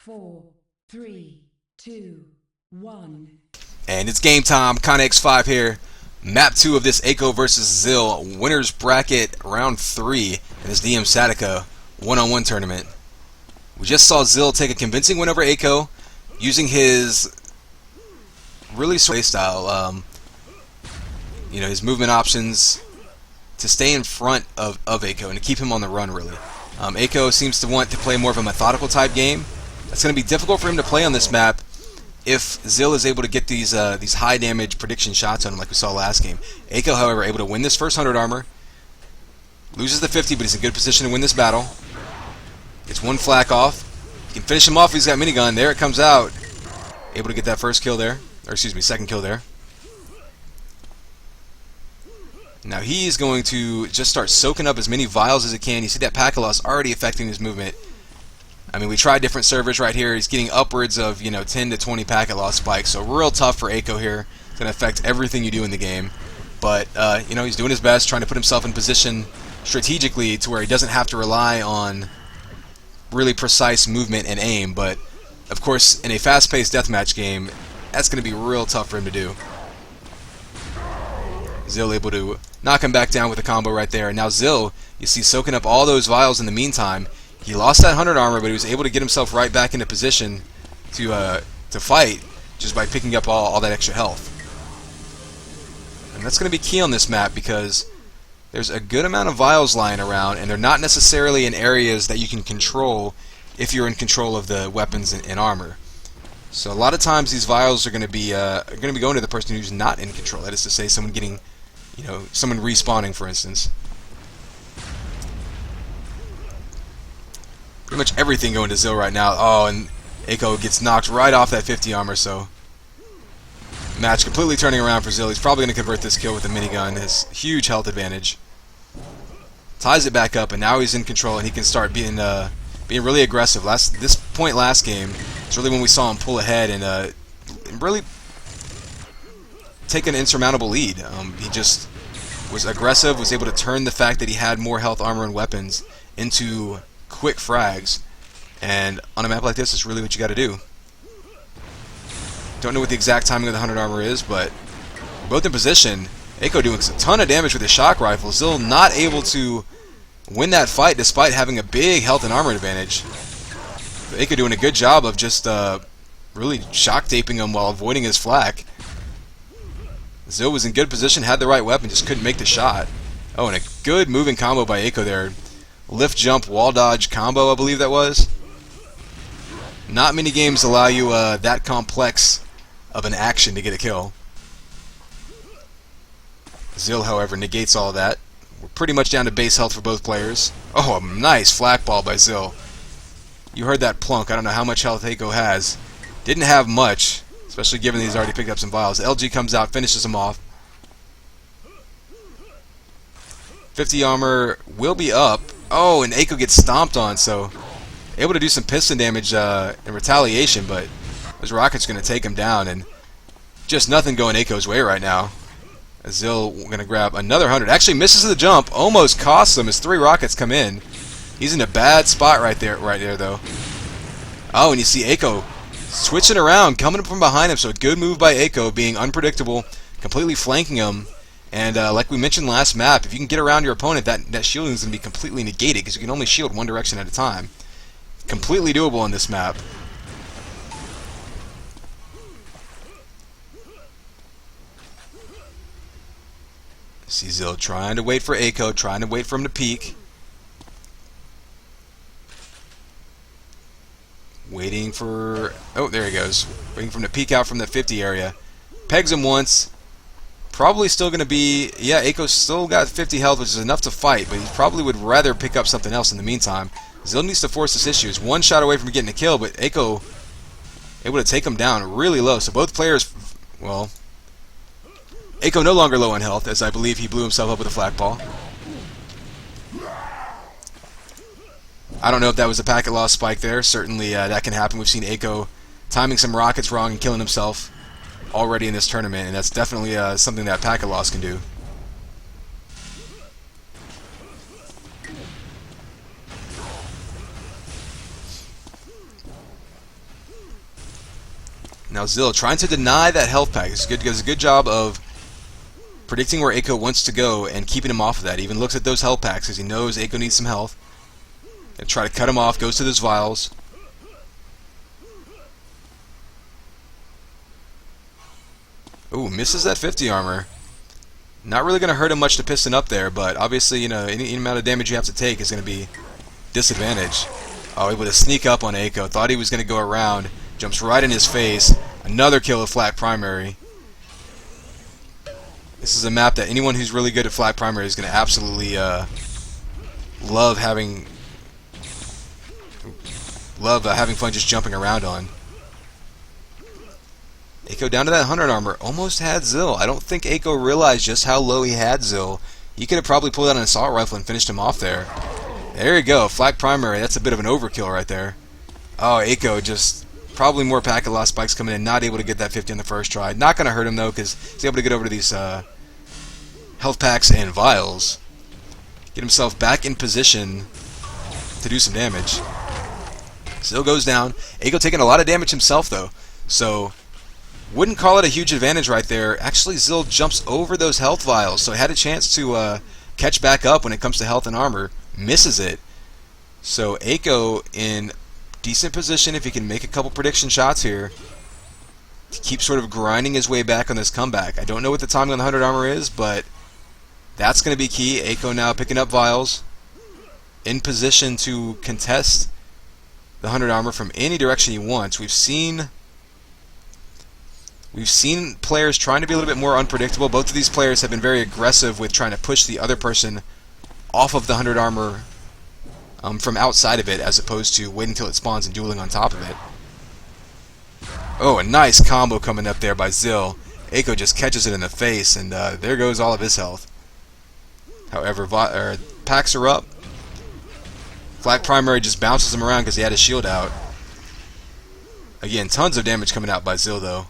4, 3, 2, 1. And it's game time. ConX5 here. Map 2 of this Aiko versus ziLL winners bracket round 3 in this DM Sateca one-on-one tournament. We just saw ziLL take a convincing win over Aiko using his really play style, his movement options to stay in front of Aiko and to keep him on the run, really. Aiko seems to want to play more of a methodical type game. It's going to be difficult for him to play on this map if ziLL is able to get these high damage prediction shots on him like we saw last game. Aiko, however, able to win this first 100 armor. Loses the 50, but he's in good position to win this battle. Gets one flak off. He can finish him off if he's got minigun. There it comes out. Able to get that first kill there. Or excuse me, second kill there. Now he's going to just start soaking up as many vials as he can. You see that pack loss already affecting his movement. I mean, we tried different servers right here. He's getting upwards of 10 to 20 packet loss spikes. So real tough for Aiko here. It's going to affect everything you do in the game. But he's doing his best, trying to put himself in position strategically to where he doesn't have to rely on really precise movement and aim. But of course, in a fast-paced deathmatch game, that's going to be real tough for him to do. ziLL able to knock him back down with a combo right there. And now ziLL, you see, soaking up all those vials in the meantime. He lost that 100 armor, but he was able to get himself right back into position to fight just by picking up all that extra health. And that's going to be key on this map because there's a good amount of vials lying around, and they're not necessarily in areas that you can control if you're in control of the weapons and armor. So a lot of times these vials are going to be going to the person who's not in control. That is to say, someone getting, someone respawning, for instance. Pretty much everything going to ziLL right now. Oh, and Aiko gets knocked right off that 50 armor, so match completely turning around for ziLL. He's probably going to convert this kill with the minigun. His huge health advantage. Ties it back up, and now he's in control, and he can start being really aggressive. This point last game is really when we saw him pull ahead and really take an insurmountable lead. He just was aggressive, was able to turn the fact that he had more health, armor, and weapons into quick frags, and on a map like this, it's really what you got to do. Don't know what the exact timing of the 100 armor is, but both in position. Aiko doing a ton of damage with his shock rifle. ziLL not able to win that fight despite having a big health and armor advantage. Aiko doing a good job of just really shock taping him while avoiding his flak. ziLL was in good position, had the right weapon, just couldn't make the shot. Oh, and a good moving combo by Aiko there. Lift, jump, wall dodge combo, I believe that was. Not many games allow you that complex of an action to get a kill. ziLL, however, negates all of that. We're pretty much down to base health for both players. Oh, a nice flak ball by ziLL. You heard that plunk. I don't know how much health Aiko has. Didn't have much, especially given that he's already picked up some vials. LG comes out, finishes him off. 50 armor will be up. Oh, and Aiko gets stomped on, so able to do some piston damage in retaliation, but those rockets are going to take him down, and just nothing going Aiko's way right now. ziLL going to grab another 100. Actually misses the jump, almost costs him as 3 rockets come in. He's in a bad spot right there, though. Oh, and you see Aiko switching around, coming from behind him, so a good move by Aiko, being unpredictable, completely flanking him. And like we mentioned last map, if you can get around your opponent, that shielding is going to be completely negated because you can only shield one direction at a time. Completely doable on this map. See ziLL trying to wait for Aiko, trying to wait for him to peek. Waiting for... Oh, there he goes. Waiting for him to peek out from the 50 area. Pegs him once. Probably still going to be... Yeah, Aiko's still got 50 health, which is enough to fight, but he probably would rather pick up something else in the meantime. ziLL needs to force this issue. He's one shot away from getting a kill, but Aiko able to take him down really low. So both players... Well... Aiko no longer low on health, as I believe he blew himself up with a flak ball. I don't know if that was a packet loss spike there. Certainly that can happen. We've seen Aiko timing some rockets wrong and killing himself already in this tournament, and that's definitely something that packet loss can do. Now ziLL trying to deny that health pack. Does a good job of predicting where Eiko wants to go and keeping him off of that. He even looks at those health packs because he knows Eiko needs some health. And try to cut him off. Goes to those vials. Ooh, misses that 50 armor. Not really going to hurt him much to piston up there, but obviously, you know, any amount of damage you have to take is going to be disadvantage. Oh, able to sneak up on Eiko. Thought he was going to go around. Jumps right in his face. Another kill of flat primary. This is a map that anyone who's really good at flat primary is going to absolutely love having fun just jumping around on. Eiko down to that 100 armor. Almost had ziLL. I don't think Eiko realized just how low he had ziLL. He could have probably pulled out an assault rifle and finished him off there. There you go. Flat primary. That's a bit of an overkill right there. Oh, Eiko just probably more packet loss spikes coming in. Not able to get that 50 on the first try. Not going to hurt him though because he's able to get over to these health packs and vials. Get himself back in position to do some damage. Still goes down. Eiko taking a lot of damage himself though. So wouldn't call it a huge advantage right there. Actually, ziLL jumps over those health vials, so he had a chance to catch back up when it comes to health and armor. Misses it. So Eiko in decent position if he can make a couple prediction shots here to keep sort of grinding his way back on this comeback. I don't know what the timing on the 100 armor is, but that's going to be key. Eiko now picking up vials. In position to contest the 100 armor from any direction he wants. We've seen players trying to be a little bit more unpredictable. Both of these players have been very aggressive with trying to push the other person off of the 100 armor from outside of it, as opposed to waiting until it spawns and dueling on top of it. Oh, a nice combo coming up there by ziLL. Eiko just catches it in the face, and there goes all of his health. However, packs are up. Flat primary just bounces him around because he had his shield out. Again, tons of damage coming out by ziLL, though.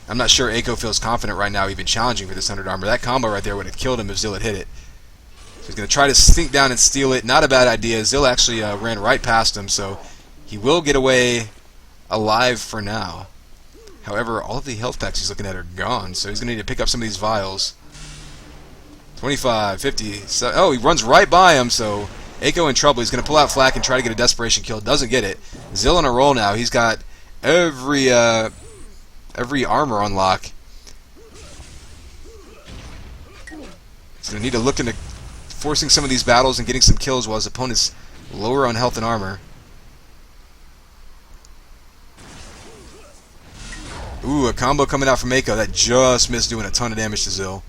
I'm not sure Eiko feels confident right now even challenging for this 100 armor. That combo right there would have killed him if ziLL had hit it. So he's going to try to sneak down and steal it. Not a bad idea. ziLL actually ran right past him, so he will get away alive for now. However, all of the health packs he's looking at are gone, so he's going to need to pick up some of these vials. 25, 50, oh, he runs right by him, so Eiko in trouble. He's going to pull out flak and try to get a desperation kill. Doesn't get it. ziLL on a roll now. He's got every armor on lock. He's going to need to look into forcing some of these battles and getting some kills while his opponent's lower on health and armor. Ooh, a combo coming out from Eiko that just missed doing a ton of damage to ziLL.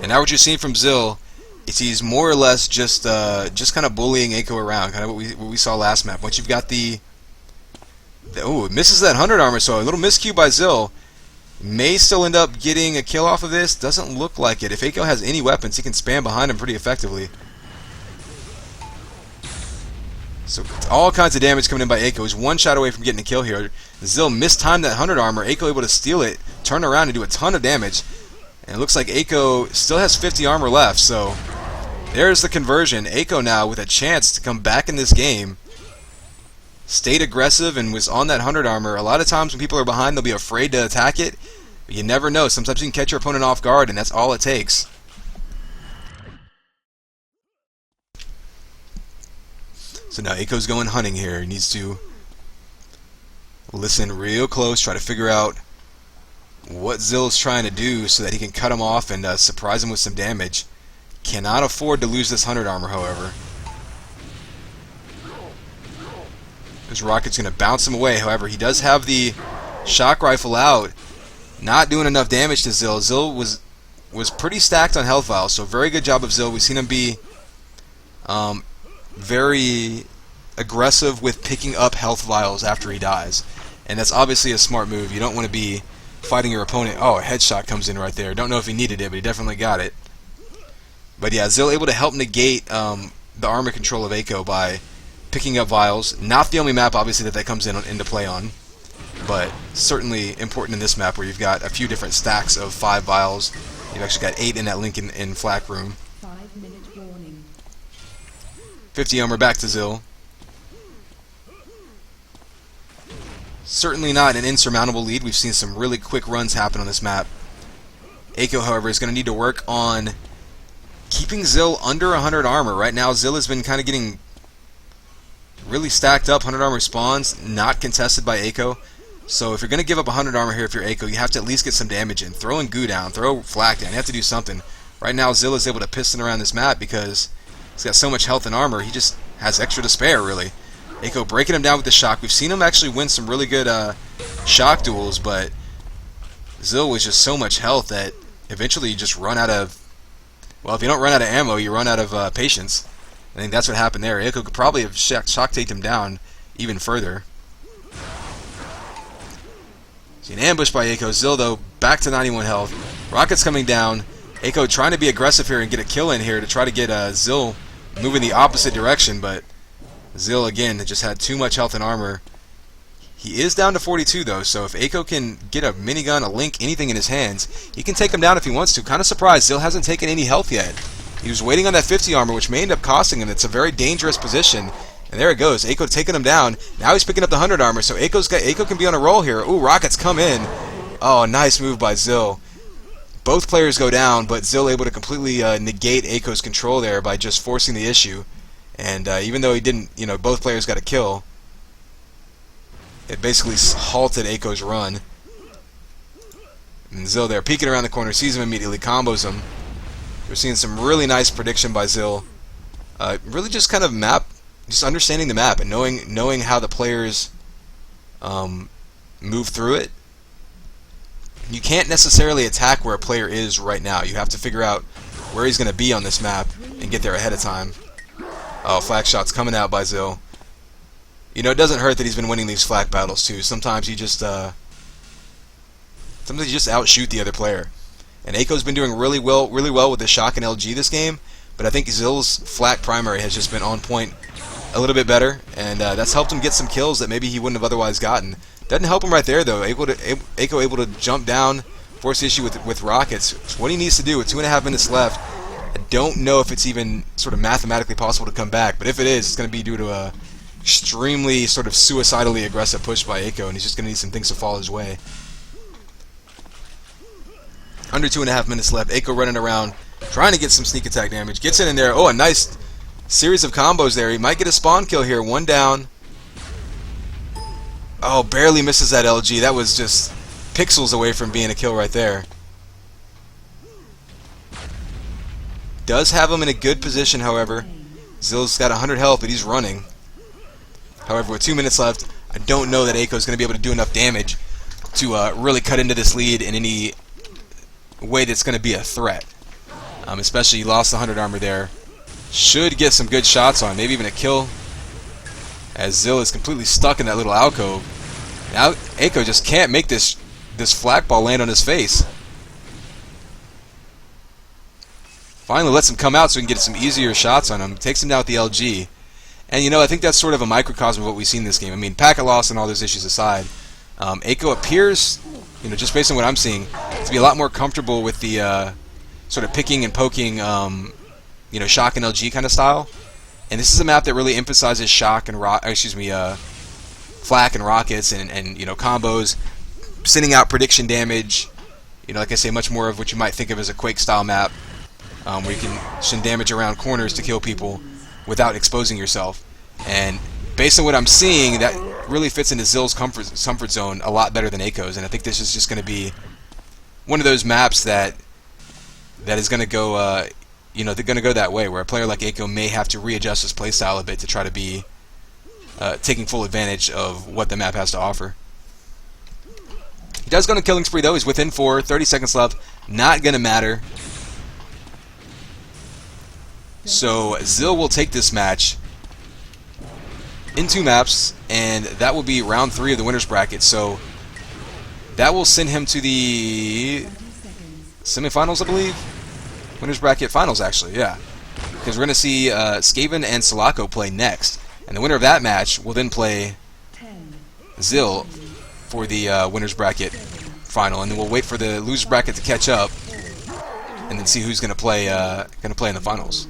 And now what you're seeing from ziLL is he's more or less just kind of bullying Eiko around, kind of what we saw last map. Once you've got oh, it misses that 100 armor, so a little miscue by ziLL. May still end up getting a kill off of this. Doesn't look like it. If Eiko has any weapons, he can spam behind him pretty effectively. So all kinds of damage coming in by Eiko. He's one shot away from getting a kill here. ziLL mistimed that 100 armor. Eiko able to steal it, turn around, and do a ton of damage. And it looks like Eiko still has 50 armor left, so there's the conversion. Eiko now with a chance to come back in this game. Stayed aggressive and was on that 100 armor. A lot of times when people are behind, they'll be afraid to attack it. But you never know. Sometimes you can catch your opponent off guard, and that's all it takes. So now Eiko's going hunting here. He needs to listen real close, try to figure out what ziLL's trying to do so that he can cut him off and surprise him with some damage. Cannot afford to lose this 100 armor, however. This rocket's going to bounce him away. However, he does have the shock rifle out. Not doing enough damage to ziLL. ziLL was pretty stacked on health vials, so very good job of ziLL. We've seen him be very aggressive with picking up health vials after he dies. And that's obviously a smart move. You don't want to be fighting your opponent. Oh, a headshot comes in right there. Don't know if he needed it, but he definitely got it. But yeah, ziLL able to help negate the armor control of Eiko by picking up vials. Not the only map, obviously, that comes into play on, but certainly important in this map where you've got a few different stacks of 5 vials You've actually got 8 in that link in flak room. 5-minute warning. 50 armor back to ziL. Certainly not an insurmountable lead. We've seen some really quick runs happen on this map. Eiko, however, is going to need to work on keeping ziL under 100 armor. Right now, ziL has been kind of getting really stacked up. 100 armor spawns, not contested by Eiko. So if you're going to give up 100 armor here, if you're Eiko, you have to at least get some damage in. Throw in goo down, throw flak down. You have to do something. Right now, ziL is able to piston around this map because he's got so much health and armor. He just has extra to spare, really. Eiko breaking him down with the shock. We've seen him actually win some really good shock duels, but ziL was just so much health that eventually you just run out of... Well, if you don't run out of ammo, you run out of patience. I think that's what happened there. Eiko could probably have shock-taked him down even further. See an ambush by Eiko. ziL, though, back to 91 health. Rockets coming down. Eiko trying to be aggressive here and get a kill in here to try to get ziL moving the opposite direction, but ziL, again, just had too much health and armor. He is down to 42, though, so if Eiko can get a minigun, a link, anything in his hands, he can take him down if he wants to. Kind of surprised ziL hasn't taken any health yet. He was waiting on that 50 armor, which may end up costing him. It's a very dangerous position. And there it goes. Eiko taking him down. Now he's picking up the 100 armor, so Eiko can be on a roll here. Ooh, rockets come in. Oh, nice move by ziL. Both players go down, but ziL able to completely negate Eiko's control there by just forcing the issue. And even though he didn't, both players got a kill, it basically halted Eiko's run. And ziL there, peeking around the corner, sees him immediately, combos him. We're seeing some really nice prediction by ziL. Really just kind of just understanding the map and knowing how the players move through it. You can't necessarily attack where a player is right now. You have to figure out where he's going to be on this map and get there ahead of time. Oh, flak shots coming out by ziL. It doesn't hurt that he's been winning these flak battles too. Sometimes you just outshoot the other player. And Eiko's been doing really well with the shock and LG this game, but I think ziL's flak primary has just been on point a little bit better, and that's helped him get some kills that maybe he wouldn't have otherwise gotten. Doesn't help him right there though. Eiko able to jump down, force the issue with rockets. It's what he needs to do with 2.5 minutes left. I don't know if it's even sort of mathematically possible to come back, but if it is, it's going to be due to a extremely sort of suicidally aggressive push by Eiko, and he's just going to need some things to fall his way. Under 2.5 minutes left. Eiko running around, trying to get some sneak attack damage. Gets in there. Oh, a nice series of combos there. He might get a spawn kill here. One down. Oh, barely misses that LG. That was just pixels away from being a kill right there. Does have him in a good position, however. ziL's got 100 health, but he's running. However, with 2 minutes left, I don't know that Eiko's going to be able to do enough damage to really cut into this lead in any way that's going to be a threat. Especially he lost the 100 armor there. Should get some good shots on, maybe even a kill, as ziL is completely stuck in that little alcove. Now Eiko just can't make this flak ball land on his face. Finally lets him come out so he can get some easier shots on him. Takes him down with the LG. And I think that's sort of a microcosm of what we've seen in this game. I mean, packet loss and all those issues aside, Eiko appears, just based on what I'm seeing, to be a lot more comfortable with the sort of picking and poking, shock and LG kind of style. And this is a map that really emphasizes flak and rockets and combos, sending out prediction damage. Like I say, much more of what you might think of as a Quake style map, where you can send damage around corners to kill people without exposing yourself. And based on what I'm seeing, that really fits into ziL's comfort zone a lot better than Eiko's. And I think this is just going to be one of those maps that is going to go, they're going to go that way, where a player like Eiko may have to readjust his playstyle a bit to try to be taking full advantage of what the map has to offer. He does go on a killing spree, though. He's within 4, 30 seconds left. Not going to matter. So ziL will take this match in 2 maps, and that will be round 3 of the winner's bracket. So that will send him to the semifinals, I believe. Winner's bracket finals, actually, yeah. Because we're going to see Skaven and Sulaco play next. And the winner of that match will then play ziL for the winner's bracket final. And then we'll wait for the loser's bracket to catch up. and then see who's gonna play in the finals.